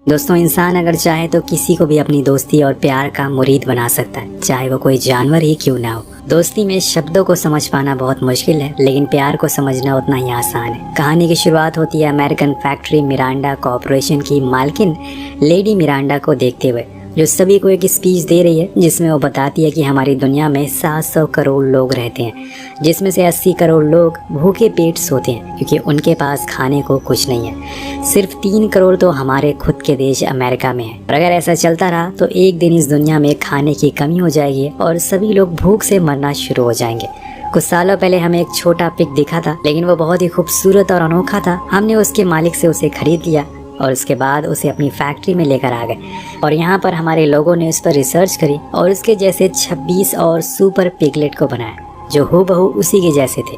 दोस्तों, इंसान अगर चाहे तो किसी को भी अपनी दोस्ती और प्यार का मुरीद बना सकता है, चाहे वो कोई जानवर ही क्यों ना हो। दोस्ती में शब्दों को समझ पाना बहुत मुश्किल है, लेकिन प्यार को समझना उतना ही आसान है। कहानी की शुरुआत होती है अमेरिकन फैक्ट्री मिरांडा कॉर्पोरेशन की मालकिन लेडी मिरांडा को देखते हुए, जो सभी को एक स्पीच दे रही है जिसमें वो बताती है कि हमारी दुनिया में 700 करोड़ लोग रहते हैं, जिसमें से 80 करोड़ लोग भूखे पेट सोते हैं क्योंकि उनके पास खाने को कुछ नहीं है। सिर्फ 3 करोड़ तो हमारे खुद के देश अमेरिका में है। और अगर ऐसा चलता रहा तो एक दिन इस दुनिया में खाने की कमी हो जाएगी और सभी लोग भूख से मरना शुरू हो जाएंगे। कुछ सालों पहले हमें एक छोटा पिग दिखा था, लेकिन वो बहुत ही खूबसूरत और अनोखा था। हमने उसके मालिक से उसे खरीद लिया और उसके बाद उसे अपनी फैक्ट्री में लेकर आ गए और यहाँ पर हमारे लोगों ने उस पर रिसर्च करी और उसके जैसे 26 और सुपर पिगलेट को बनाया जो हूबहू उसी के जैसे थे।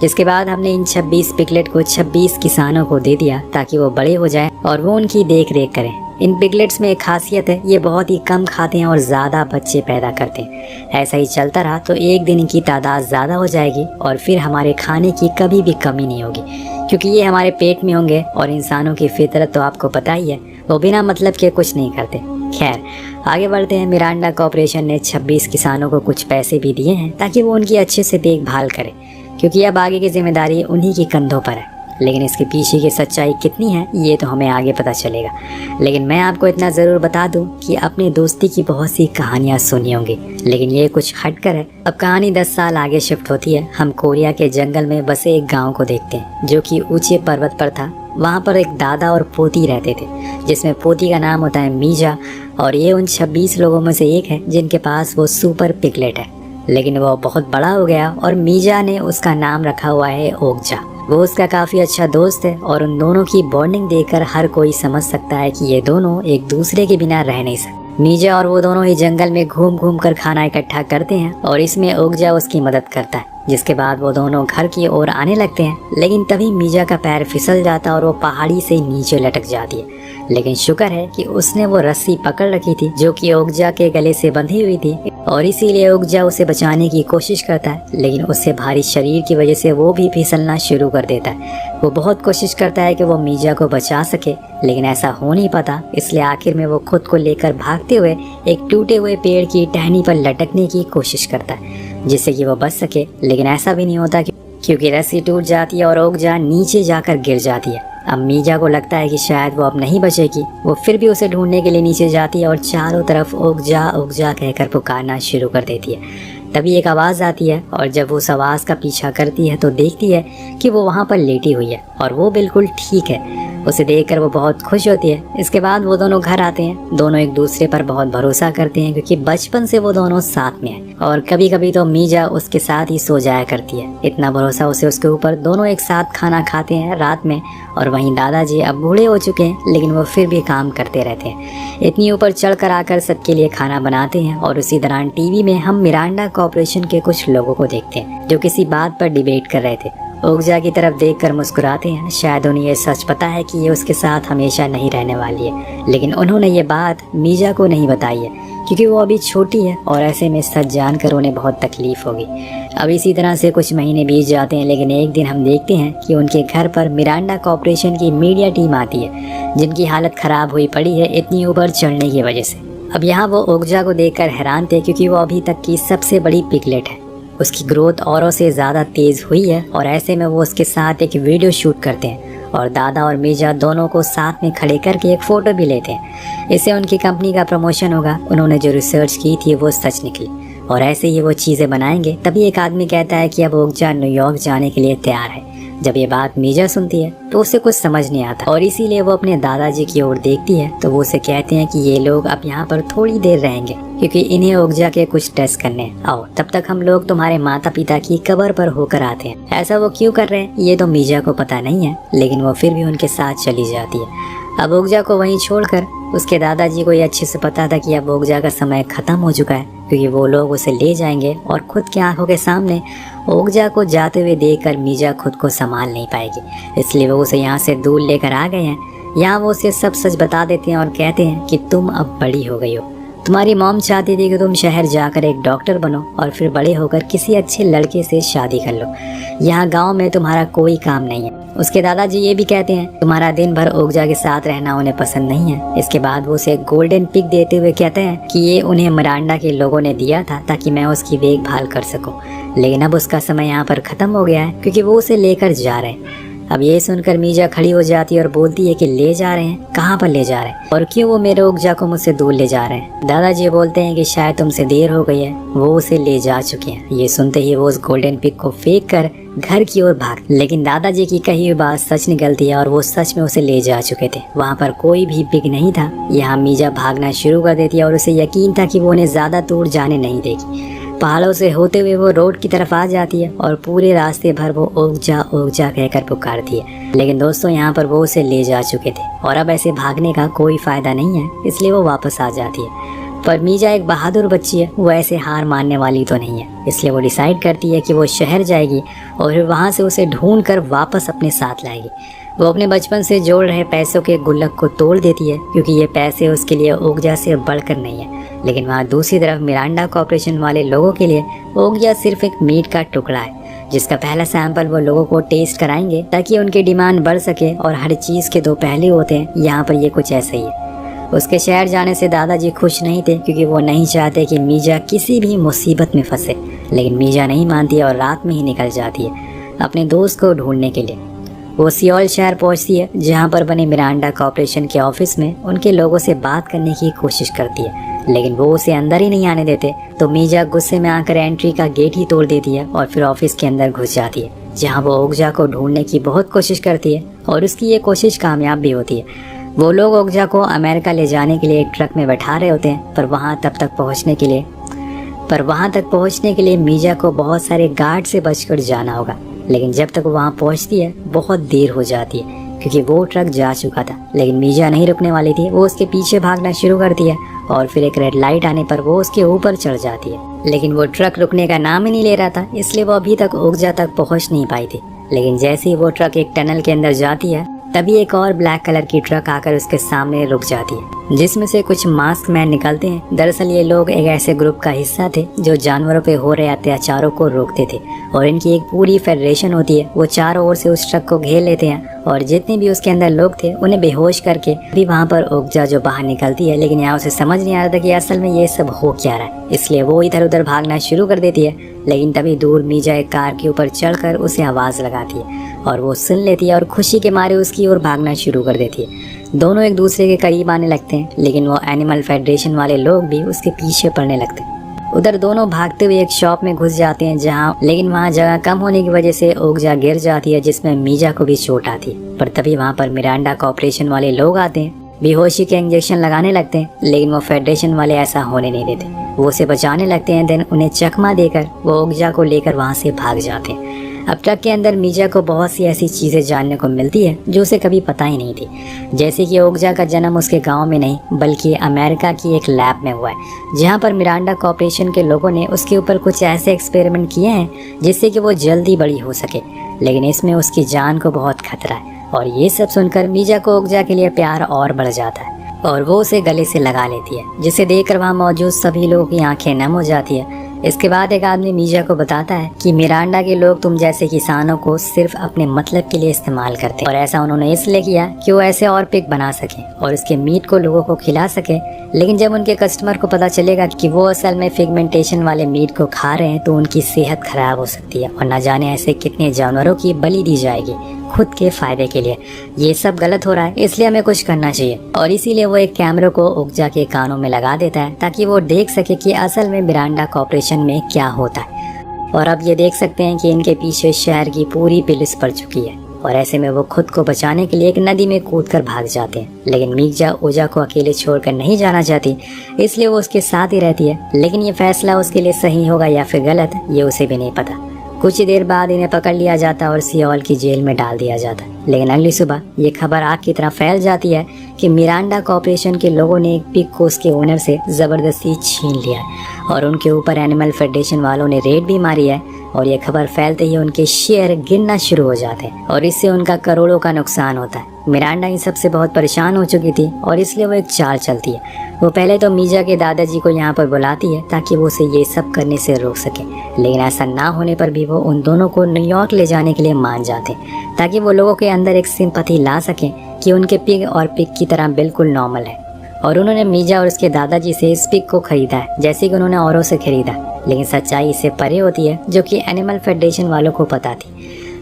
जिसके बाद हमने इन 26 पिगलेट को 26 किसानों को दे दिया ताकि वो बड़े हो जाएं और वो उनकी देख रेख करें। इन पिगलेट्स में एक खासियत है, ये बहुत ही कम खाते हैं और ज़्यादा बच्चे पैदा करते हैं। ऐसा ही चलता रहा तो एक दिन इनकी तादाद ज़्यादा हो जाएगी और फिर हमारे खाने की कभी भी कमी नहीं होगी, क्योंकि ये हमारे पेट में होंगे। और इंसानों की फितरत तो आपको पता ही है, वो बिना मतलब के कुछ नहीं करते। खैर, आगे बढ़ते हैं। मिरांडा कॉर्पोरेशन ने 26 किसानों को कुछ पैसे भी दिए हैं ताकि वो उनकी अच्छे से देखभाल करें, क्योंकि अब आगे की जिम्मेदारी उन्हीं के कंधों पर है। लेकिन इसके पीछे की सच्चाई कितनी है ये तो हमें आगे पता चलेगा। लेकिन मैं आपको इतना ज़रूर बता दूं कि अपनी दोस्ती की बहुत सी कहानियां सुनी होंगी, लेकिन ये कुछ हटकर है। अब कहानी 10 साल आगे शिफ्ट होती है। हम कोरिया के जंगल में बसे एक गांव को देखते हैं जो कि ऊंचे पर्वत पर था। वहाँ पर एक दादा और पोती रहते थे, जिसमें पोती का नाम होता है मीजा, और ये उन 26 लोगों में से एक है जिनके पास वो सुपर पिगलेट है। लेकिन वो बहुत बड़ा हो गया और मीजा ने उसका नाम रखा हुआ है ओगजा। वो उसका काफ़ी अच्छा दोस्त है और उन दोनों की बॉन्डिंग देखकर हर कोई समझ सकता है कि ये दोनों एक दूसरे के बिना रह नहीं सकते। मीजा और वो दोनों ही जंगल में घूम घूम कर खाना इकट्ठा करते हैं और इसमें ओगजा उसकी मदद करता है। जिसके बाद वो दोनों घर की ओर आने लगते हैं, लेकिन तभी मीजा का पैर फिसल जाता और वो पहाड़ी से नीचे लटक जाती है। लेकिन शुक्र है कि उसने वो रस्सी पकड़ रखी थी जो कि ओगजा के गले से बंधी हुई थी, और इसीलिए ओगजा उसे बचाने की कोशिश करता है। लेकिन उससे भारी शरीर की वजह से वो भी फिसलना शुरू कर देता है। वो बहुत कोशिश करता है कि वो मीजा को बचा सके, लेकिन ऐसा हो नहीं पाता। इसलिए आखिर में वो खुद को लेकर भागते हुए एक टूटे हुए पेड़ की टहनी पर लटकने की कोशिश करता है जिससे कि वो बच सके। लेकिन ऐसा भी नहीं होता क्योंकि रस्सी टूट जाती है और ओगजा नीचे जाकर गिर जाती है। अब मीजा को लगता है कि शायद वो अब नहीं बचेगी। वो फिर भी उसे ढूंढने के लिए नीचे जाती है और चारों तरफ ओगजा ओगजा कहकर पुकारना शुरू कर देती है। तभी एक आवाज़ आती है और जब वो उस आवाज़ का पीछा करती है तो देखती है कि वो वहाँ पर लेटी हुई है और वो बिल्कुल ठीक है। उसे देखकर वो बहुत खुश होती है। इसके बाद वो दोनों घर आते हैं। दोनों एक दूसरे पर बहुत भरोसा करते हैं क्योंकि बचपन से वो दोनों साथ में हैं, और कभी कभी तो मीजा उसके साथ ही सो जाया करती है। इतना भरोसा उसे उसके ऊपर। दोनों एक साथ खाना खाते हैं रात में, और वहीं दादाजी अब बूढ़े हो चुके हैं लेकिन वो फिर भी काम करते रहते हैं। इतनी ऊपर चढ़ कर आकर सबके लिए खाना बनाते हैं। और उसी दौरान टीवी में हम मिरांडा कॉर्पोरेशन के कुछ लोगों को देखते हैं जो किसी बात पर डिबेट कर रहे थे। ओगजा की तरफ देखकर मुस्कुराते हैं। शायद उन्हें ये सच पता है कि ये उसके साथ हमेशा नहीं रहने वाली है, लेकिन उन्होंने ये बात मीजा को नहीं बताई है क्योंकि वो अभी छोटी है और ऐसे में सच जानकर उन्हें बहुत तकलीफ होगी। अब इसी तरह से कुछ महीने बीत जाते हैं, लेकिन एक दिन हम देखते हैं कि उनके घर पर मिरांडा कॉर्पोरेशन की मीडिया टीम आती है जिनकी हालत खराब हुई पड़ी है इतनी ऊपर चढ़ने की वजह से। अब यहाँ वो ओगजा को देखकर हैरान थे क्योंकि वो अभी तक की सबसे बड़ी पिगलेट है। उसकी ग्रोथ औरों से ज़्यादा तेज़ हुई है और ऐसे में वो उसके साथ एक वीडियो शूट करते हैं और दादा और मीजा दोनों को साथ में खड़े करके एक फ़ोटो भी लेते हैं। इससे उनकी कंपनी का प्रमोशन होगा। उन्होंने जो रिसर्च की थी वो सच निकली और ऐसे ही वो चीज़ें बनाएंगे। तभी एक आदमी कहता है कि अब ओगजा न्यूयॉर्क जाने के लिए तैयार है। जब ये बात मीजा सुनती है तो उसे कुछ समझ नहीं आता और इसीलिए वो अपने दादाजी की ओर देखती है तो वो उसे कहते हैं कि ये लोग अब यहाँ पर थोड़ी देर रहेंगे क्योंकि इन्हें ओगजा के कुछ टेस्ट करने हैं। आओ, तब तक हम लोग तुम्हारे माता पिता की कब्र पर होकर आते हैं। ऐसा वो क्यों कर रहे हैं ये तो मीजा को पता नहीं है, लेकिन वो फिर भी उनके साथ चली जाती है। अब ओगजा को वहीं छोड़कर उसके दादाजी को ये अच्छे से पता था कि अब ओगजा का समय ख़त्म हो चुका है क्योंकि वो लोग उसे ले जाएंगे और खुद की आंखों के सामने ओगजा को जाते हुए देखकर मीजा खुद को संभाल नहीं पाएगी। इसलिए वो उसे यहाँ से दूर लेकर आ गए हैं। यहाँ वो उसे सब सच बता देते हैं और कहते हैं कि तुम अब बड़ी हो गई हो, तुम्हारी मॉम चाहती थी कि तुम शहर जाकर एक डॉक्टर बनो और फिर बड़े होकर किसी अच्छे लड़के से शादी कर लो। यहाँ गांव में तुम्हारा कोई काम नहीं है। उसके दादाजी ये भी कहते हैं तुम्हारा दिन भर ओगजा के साथ रहना उन्हें पसंद नहीं है। इसके बाद वो उसे गोल्डन पिक देते हुए कहते हैं कि ये उन्हें मिरांडा के लोगों ने दिया था ताकि मैं उसकी देखभाल कर सकूं, लेकिन अब उसका समय यहाँ पर खत्म हो गया है क्योंकि वो उसे लेकर जा रहे हैं। अब ये सुनकर मीजा खड़ी हो जाती है और बोलती है कि ले जा रहे हैं, कहाँ पर ले जा रहे हैं और क्यों वो मेरे ओगजा को मुझसे दूर ले जा रहे हैं। दादाजी बोलते हैं कि शायद तुमसे देर हो गई है, वो उसे ले जा चुके हैं। ये सुनते ही वो उस गोल्डन पिक को फेंक कर घर की ओर भाग, लेकिन दादाजी की कही हुई बात सच निकलती है और वो सच में उसे ले जा चुके थे। वहाँ पर कोई भी पिक नहीं था। यहाँ मीजा भागना शुरू कर देती है और उसे यकीन था कि वो उन्हें ज्यादा दूर जाने नहीं देगी। पहाड़ों से होते हुए वो रोड की तरफ आ जाती है और पूरे रास्ते भर वो ओगजा ओगजा कहकर पुकारती है, लेकिन दोस्तों यहाँ पर वो उसे ले जा चुके थे और अब ऐसे भागने का कोई फायदा नहीं है, इसलिए वो वापस आ जाती है। पर मीजा एक बहादुर बच्ची है, वो ऐसे हार मानने वाली तो नहीं है, इसलिए वो डिसाइड करती है कि वो शहर जाएगी और फिर वहाँ से उसे ढूंढ कर वापस अपने साथ लाएगी। वो अपने बचपन से जोड़ रहे पैसों के गुल्लक को तोड़ देती है क्योंकि ये पैसे उसके लिए ओगजा से बढ़कर नहीं है। लेकिन वहाँ दूसरी तरफ मिरांडा कॉर्पोरेशन वाले लोगों के लिए ओगजा सिर्फ एक मीट का टुकड़ा है, जिसका पहला सैंपल वो लोगों को टेस्ट कराएंगे ताकि उनकी डिमांड बढ़ सके। और हर चीज़ के दो पहलू होते हैं, यहाँ पर ये कुछ ऐसा ही है। उसके शहर जाने से दादाजी खुश नहीं थे क्योंकि वो नहीं चाहते कि मीजा किसी भी मुसीबत में फंसे, लेकिन मीजा नहीं मानती और रात में ही निकल जाती है अपने दोस्त को ढूंढने के लिए। वो सियोल शहर पहुंचती है जहां पर बने मिरांडा कॉर्पोरेशन के ऑफिस में उनके लोगों से बात करने की कोशिश करती है, लेकिन वो उसे अंदर ही नहीं आने देते। तो मीजा गुस्से में आकर एंट्री का गेट ही तोड़ देती है और फिर ऑफिस के अंदर घुस जाती है, जहां वो ओगजा को ढूंढने की बहुत कोशिश करती है और उसकी ये कोशिश कामयाब भी होती है। वो लोग ओगजा को अमेरिका ले जाने के लिए एक ट्रक में बैठा रहे होते हैं, पर वहाँ तक पहुँचने के लिए मीजा को बहुत सारे गार्ड से बचकर जाना होगा। लेकिन जब तक वहाँ पहुँचती है बहुत देर हो जाती है क्योंकि वो ट्रक जा चुका था। लेकिन मीजा नहीं रुकने वाली थी, वो उसके पीछे भागना शुरू करती है और फिर एक रेड लाइट आने पर वो उसके ऊपर चढ़ जाती है। लेकिन वो ट्रक रुकने का नाम ही नहीं ले रहा था, इसलिए वो अभी तक ओगजा तक पहुँच नहीं पाई थी। लेकिन जैसे ही वो ट्रक एक टनल के अंदर जाती है तभी एक और ब्लैक कलर की ट्रक आकर उसके सामने रुक जाती है, जिसमें से कुछ मास्क मैन निकलते हैं। दरअसल ये लोग एक ऐसे ग्रुप का हिस्सा थे जो जानवरों पे हो रहे अत्याचारों को रोकते थे और इनकी एक पूरी फेडरेशन होती है। वो चारों ओर से उस ट्रक को घेर लेते हैं और जितने भी उसके अंदर लोग थे उन्हें बेहोश करके भी वहाँ पर ओगजा जो बाहर निकलती है, लेकिन यहाँ उसे समझ नहीं आ रहा था कि असल में ये सब हो क्या रहा है, इसलिए वो इधर उधर भागना शुरू कर देती है। लेकिन तभी दूर मीजा एक कार के ऊपर चढ़कर उसे आवाज़ लगाती है और वो सुन लेती है और खुशी के मारे उसकी ओर भागना शुरू कर देती है। दोनों एक दूसरे के करीब आने लगते हैं, लेकिन वो एनिमल फेडरेशन वाले लोग भी उसके पीछे पड़ने लगते हैं। उधर दोनों भागते हुए एक शॉप में घुस जाते हैं लेकिन वहाँ जगह कम होने की वजह से ओगजा गिर जाती है, जिसमें मीजा को भी चोट आती है। पर तभी वहाँ पर मिरांडा कॉर्पोरेशन वाले लोग आते हैं, बेहोशी के इंजेक्शन लगाने लगते हैं, लेकिन वो फेडरेशन वाले ऐसा होने नहीं देते। वो उसे बचाने लगते हैं। देन उन्हें चकमा देकर वो ओगजा को लेकर वहाँ से भाग जाते हैं। अब ट्रक के अंदर मीजा को बहुत सी ऐसी चीज़ें जानने को मिलती है जो उसे कभी पता ही नहीं थी, जैसे कि ओगजा का जन्म उसके गांव में नहीं बल्कि अमेरिका की एक लैब में हुआ है, जहां पर मिरांडा कॉर्पोरेशन के लोगों ने उसके ऊपर कुछ ऐसे एक्सपेरिमेंट किए हैं जिससे कि वो जल्दी बड़ी हो सके, लेकिन इसमें उसकी जान को बहुत खतरा है। और ये सब सुनकर मीजा को ओगजा के लिए प्यार और बढ़ जाता है और वो उसे गले से लगा लेती है, जिसे देखकर वहाँ मौजूद सभी लोगों की आंखें नम हो जाती है। इसके बाद एक आदमी मीजा को बताता है कि मिरांडा के लोग तुम जैसे किसानों को सिर्फ अपने मतलब के लिए इस्तेमाल करते हैं और ऐसा उन्होंने इसलिए किया कि वो ऐसे और पिक बना सके और इसके मीट को लोगों को खिला सके। लेकिन जब उनके कस्टमर को पता चलेगा कि वो असल में फिगमेंटेशन वाले मीट को खा रहे हैं तो उनकी सेहत खराब हो सकती है और न जाने ऐसे कितने जानवरों की बलि दी जाएगी खुद के फायदे के लिए। ये सब गलत हो रहा है, इसलिए हमें कुछ करना चाहिए। और इसीलिए वो एक कैमरे को ओगजा के कानों में लगा देता है ताकि वो देख सके कि असल में मिरांडा कॉर्पोरेशन में क्या होता है। और अब ये देख सकते हैं कि इनके पीछे शहर की पूरी पुलिस पड़ चुकी है और ऐसे में वो खुद को बचाने के लिए एक नदी में कूदकर भाग जाते हैं। लेकिन मीजा ओजा को अकेले छोड़कर नहीं जाना चाहती, इसलिए वो उसके साथ ही रहती है। लेकिन ये फैसला उसके लिए सही होगा या फिर गलत, ये उसे भी नहीं पता। कुछ ही देर बाद इन्हें पकड़ लिया जाता और सियोल की जेल में डाल दिया जाता। लेकिन अगली सुबह ये खबर आग की तरह फैल जाती है कि मिरांडा कॉर्पोरेशन के लोगों ने एक पिग को उसके ओनर से जबरदस्ती छीन लिया है और उनके ऊपर एनिमल फेडरेशन वालों ने रेड भी मारी है। और ये खबर फैलते ही उनके शेयर गिरना शुरू हो जाते हैं और इससे उनका करोड़ों का नुकसान होता है। मिरांडा इन सब से बहुत परेशान हो चुकी थी और इसलिए वो एक चाल चलती है। वो पहले तो मीजा के दादाजी को यहाँ पर बुलाती है ताकि वो उसे ये सब करने से रोक सके, लेकिन ऐसा ना होने पर भी वो उन दोनों को न्यूयॉर्क ले जाने के लिए मान जाते हैं ताकि वो लोगों के अंदर एक सिंपैथी ला सकें कि उनके पिग और पिग की तरह बिल्कुल नॉर्मल है। और उन्होंने मीजा और उसके दादाजी से इस पिग को खरीदा है जैसे कि उन्होंने औरों से खरीदा, लेकिन सच्चाई इससे परे होती है जो कि एनिमल फेडरेशन वालों को पता थी।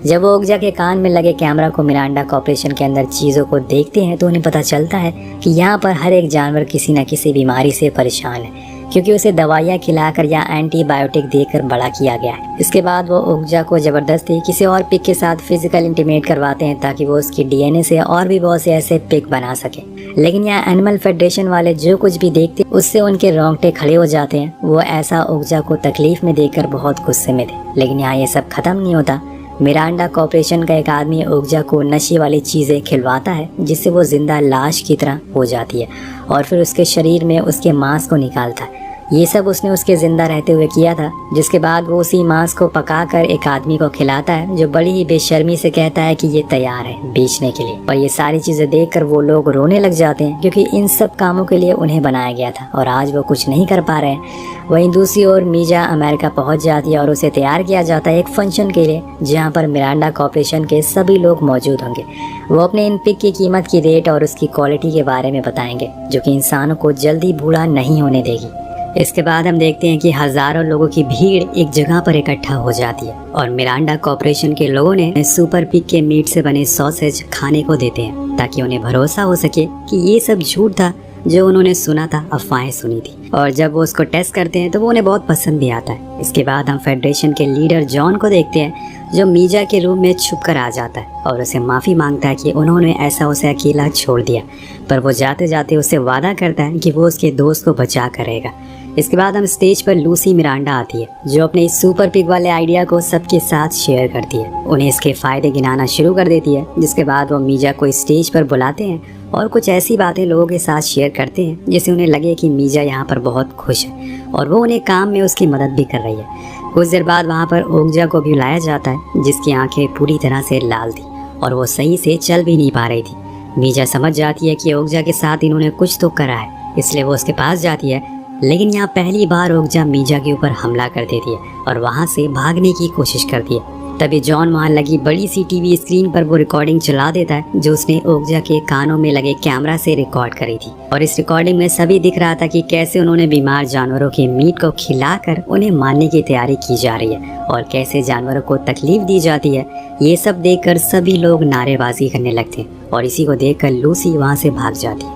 जब वो ओगजा के कान में लगे कैमरा को मिरांडा कॉर्पोरेशन के अंदर चीज़ों को देखते हैं तो उन्हें पता चलता है कि यहाँ पर हर एक जानवर किसी न किसी बीमारी से परेशान है, क्योंकि उसे दवाइयाँ खिलाकर या एंटीबायोटिक देकर बड़ा किया गया है। इसके बाद वो ओगजा को ज़बरदस्ती किसी और पिग के साथ फिजिकल इंटीमेट करवाते हैं ताकि वो उसकी डीएनए से और भी बहुत से ऐसे पिग बना सके। लेकिन यहाँ एनिमल फेडरेशन वाले जो कुछ भी देखते उससे उनके रोंगटे खड़े हो जाते हैं। वो ऐसा ओगजा को तकलीफ में देकर बहुत गुस्से में थे। लेकिन यहाँ ये सब खत्म नहीं होता। मिरांडा कॉर्पोरेशन का एक आदमी ओगजा को नशे वाली चीज़ें खिलवाता है जिससे वो जिंदा लाश की तरह हो जाती है और फिर उसके शरीर में उसके मांस को निकालता है। ये सब उसने उसके ज़िंदा रहते हुए किया था, जिसके बाद वो उसी मांस को पकाकर एक आदमी को खिलाता है जो बड़ी ही बेशर्मी से कहता है कि ये तैयार है बेचने के लिए। और ये सारी चीज़ें देखकर वो लोग रोने लग जाते हैं क्योंकि इन सब कामों के लिए उन्हें बनाया गया था और आज वो कुछ नहीं कर पा रहे हैं। वहीं दूसरी ओर मीजा अमेरिका पहुंच जाती है और उसे तैयार किया जाता है एक फंक्शन के लिए जहाँ पर मिरांडा कॉर्पोरेशन के सभी लोग मौजूद होंगे। वो अपने इन पिग की कीमत की रेट और उसकी क्वालिटी के बारे में बताएंगे जो कि इंसानों को जल्दी बूढ़ा नहीं होने देगी। इसके बाद हम देखते हैं कि हजारों लोगों की भीड़ एक जगह पर इकट्ठा हो जाती है और मिरांडा कॉर्पोरेशन के लोगों ने सुपर पिग के मीट से बने सॉसेज खाने को देते हैं ताकि उन्हें भरोसा हो सके कि ये सब झूठ था जो उन्होंने सुना था, अफवाहें सुनी थी। और जब वो उसको टेस्ट करते हैं तो वो उन्हें बहुत पसंद भी आता है। इसके बाद हम फेडरेशन के लीडर जॉन को देखते हैं जो मीजा के रूम में छुप कर आ जाता है और उसे माफ़ी मांगता है कि उन्होंने ऐसा उसे अकेला छोड़ दिया, पर वो जाते जाते उससे वादा करता है कि वो उसके दोस्त को बचा कर रहेगा। इसके बाद हम स्टेज पर लूसी मिरांडा आती है जो अपने इस सुपर पिग वाले आइडिया को सबके साथ शेयर करती है, उन्हें इसके फ़ायदे गिनाना शुरू कर देती है। जिसके बाद वो मीजा को स्टेज पर बुलाते हैं और कुछ ऐसी बातें लोगों के साथ शेयर करते हैं जिससे उन्हें लगे कि मीजा यहाँ पर बहुत खुश है और वो उन्हें काम में उसकी मदद भी कर रही है। कुछ देर बाद वहाँ पर ओगजा को भी बुलाया जाता है जिसकी आंखें पूरी तरह से लाल थी और वो सही से चल भी नहीं पा रही थी। मीजा समझ जाती है कि ओगजा के साथ इन्होंने कुछ तो करा है, इसलिए वो उसके पास जाती है। लेकिन यहाँ पहली बार ओगजा मीजा के ऊपर हमला कर देती है और वहाँ से भागने की कोशिश करती है। तभी जॉन वहाँ लगी बड़ी सी टीवी स्क्रीन पर वो रिकॉर्डिंग चला देता है जो उसने ओगजा के कानों में लगे कैमरा से रिकॉर्ड करी थी। और इस रिकॉर्डिंग में सभी दिख रहा था कि कैसे उन्होंने बीमार जानवरों के मीट को खिलाकर उन्हें मारने की तैयारी की जा रही है और कैसे जानवरों को तकलीफ दी जाती है। ये सब देखकर सभी लोग नारेबाजी करने लगते हैं और इसी को देखकर लूसी वहाँ से भाग जाती है।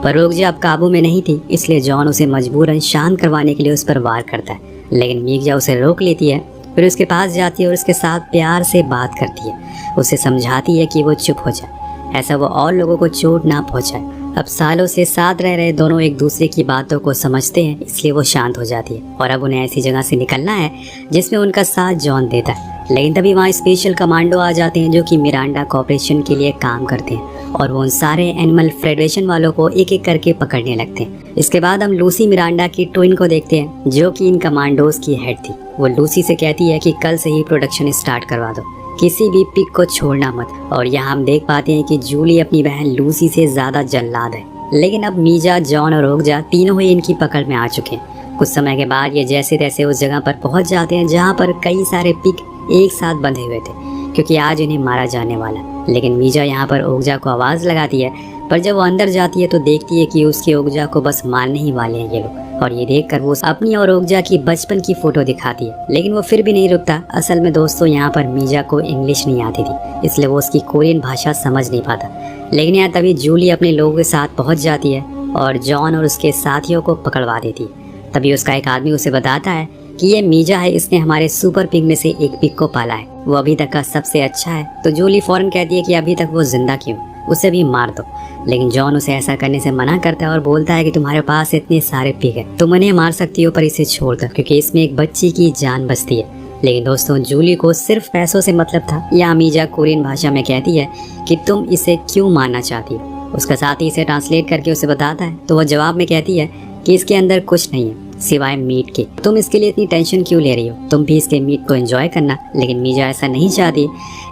पर ओगजा अब काबू में नहीं थी, इसलिए जॉन उसे मजबूरन शांत करवाने के लिए उस पर वार करता है, लेकिन मीजा उसे रोक लेती है। फिर उसके पास जाती है और उसके साथ प्यार से बात करती है, उसे समझाती है कि वो चुप हो जाए, ऐसा वो और लोगों को चोट ना पहुंचाए। अब सालों से साथ रह रहे दोनों एक दूसरे की बातों को समझते हैं, इसलिए वो शांत हो जाती है और अब उन्हें ऐसी जगह से निकलना है जिसमें उनका साथ जॉन देता है। लेकिन तभी वहाँ स्पेशल कमांडो आ जाते हैं जो कि मिरांडा कॉर्पोरेशन के लिए काम करते हैं और वो उन सारे एनिमल फेडरेशन वालों को एक एक करके पकड़ने लगते हैं। इसके बाद हम लूसी मिरांडा की ट्विन को देखते हैं जो कि इन कमांडोज की हेड थी। वो लूसी से कहती है कि कल से ही प्रोडक्शन स्टार्ट करवा दो, किसी भी पिग को छोड़ना मत। और यहाँ हम देख पाते हैं कि जूली अपनी बहन लूसी से ज़्यादा जल्लाद है। लेकिन अब मीजा, जॉन और ओगजा तीनों ही इनकी पकड़ में आ चुके हैं। कुछ समय के बाद ये जैसे तैसे उस जगह पर पहुँच जाते हैं जहाँ पर कई सारे पिग एक साथ बंधे हुए थे क्योंकि आज इन्हें मारा जाने वाला। लेकिन मीजा यहाँ पर ओगजा को आवाज़ लगाती है, पर जब वो अंदर जाती है तो देखती है कि उसके ओगजा को बस मारने ही वाले हैं ये लोग। और ये देखकर वो अपनी और ओगजा की बचपन की फ़ोटो दिखाती है, लेकिन वो फिर भी नहीं रुकता। असल में दोस्तों यहाँ पर मीजा को इंग्लिश नहीं आती थी, इसलिए वो उसकी कोरियन भाषा समझ नहीं पाता। लेकिन यहाँ तभी जूली अपने लोगों के साथ पहुँच जाती है और जॉन और उसके साथियों को पकड़वा देती है। तभी उसका एक आदमी उसे बताता है कि ये मीजा है, इसने हमारे सुपर पिग में से एक पिग को पाला है, वो अभी तक का सबसे अच्छा है। तो जूली फौरन कहती है कि अभी तक वो जिंदा क्यों, उसे भी मार दो। लेकिन जॉन उसे ऐसा करने से मना करता है और बोलता है कि तुम्हारे पास इतने सारे पिग हैं, तुम इन्हें मार सकती हो पर इसे छोड़ दो क्योंकि इसमें एक बच्ची की जान बचती है। लेकिन दोस्तों जूली को सिर्फ पैसों से मतलब था। या मीजा कोरियन भाषा में कहती है कि तुम इसे क्यों मारना चाहती हो। उसका साथी इसे ट्रांसलेट करके उसे बताता है तो वह जवाब में कहती है कि इसके अंदर कुछ नहीं है, सिवाय मीट के। तुम इसके लिए इतनी टेंशन क्यों ले रही हो, तुम भी इसके मीट को एंजॉय करना। लेकिन मीजा ऐसा नहीं चाहती,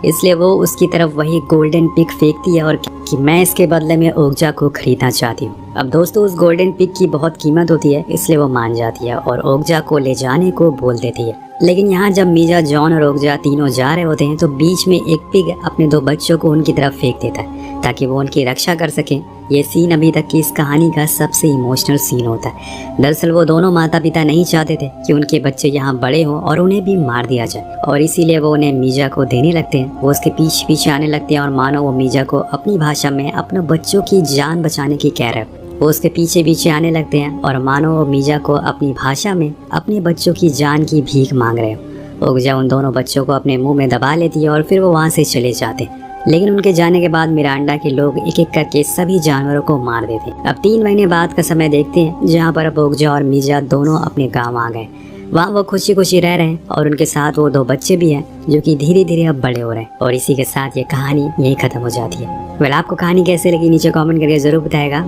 इसलिए वो उसकी तरफ वही गोल्डन पिग फेंकती है और कि मैं इसके बदले में ओगजा को खरीदना चाहती हूँ। अब दोस्तों उस गोल्डन पिग की बहुत कीमत होती है, इसलिए वो मान जाती है और ओगजा को ले जाने को बोल देती है। लेकिन यहाँ जब मीजा, जॉन और ओगजा तीनों जा रहे होते हैं तो बीच में एक पिग अपने 2 बच्चों को उनकी तरफ फेंक देता है ताकि वो उनकी रक्षा कर सकें। ये सीन अभी तक की इस कहानी का सबसे इमोशनल सीन होता है। दरअसल वो दोनों माता पिता नहीं चाहते थे कि उनके बच्चे यहाँ बड़े हों और उन्हें भी मार दिया जाए, और इसीलिए वो उन्हें मीजा को देने लगते हैं। वो उसके पीछे पीछे आने लगते हैं और मानो वो मीजा को अपनी भाषा में अपने बच्चों की जान बचाने की कह रहे हैं। वो उसके पीछे पीछे आने लगते हैं और मानो वो मीजा को अपनी भाषा में अपने बच्चों की जान की भीख मांग रहे हो। ओगजा उन दोनों बच्चों को अपने मुंह में दबा लेती है और फिर वो वहाँ से चले जाते हैं। लेकिन उनके जाने के बाद मिरांडा के लोग एक एक करके सभी जानवरों को मार देते। अब 3 महीने बाद का समय देखते हैं जहाँ पर अब ओगजा और मीजा दोनों अपने गांव आ गए। वहाँ वो खुशी खुशी रह रहे हैं और उनके साथ वो 2 बच्चे भी हैं जो कि धीरे धीरे अब बड़े हो रहे हैं। और इसी के साथ ये कहानी यही खत्म हो जाती है। वेल, आपको कहानी कैसे लगी नीचे कमेंट करके जरूर बताएगा।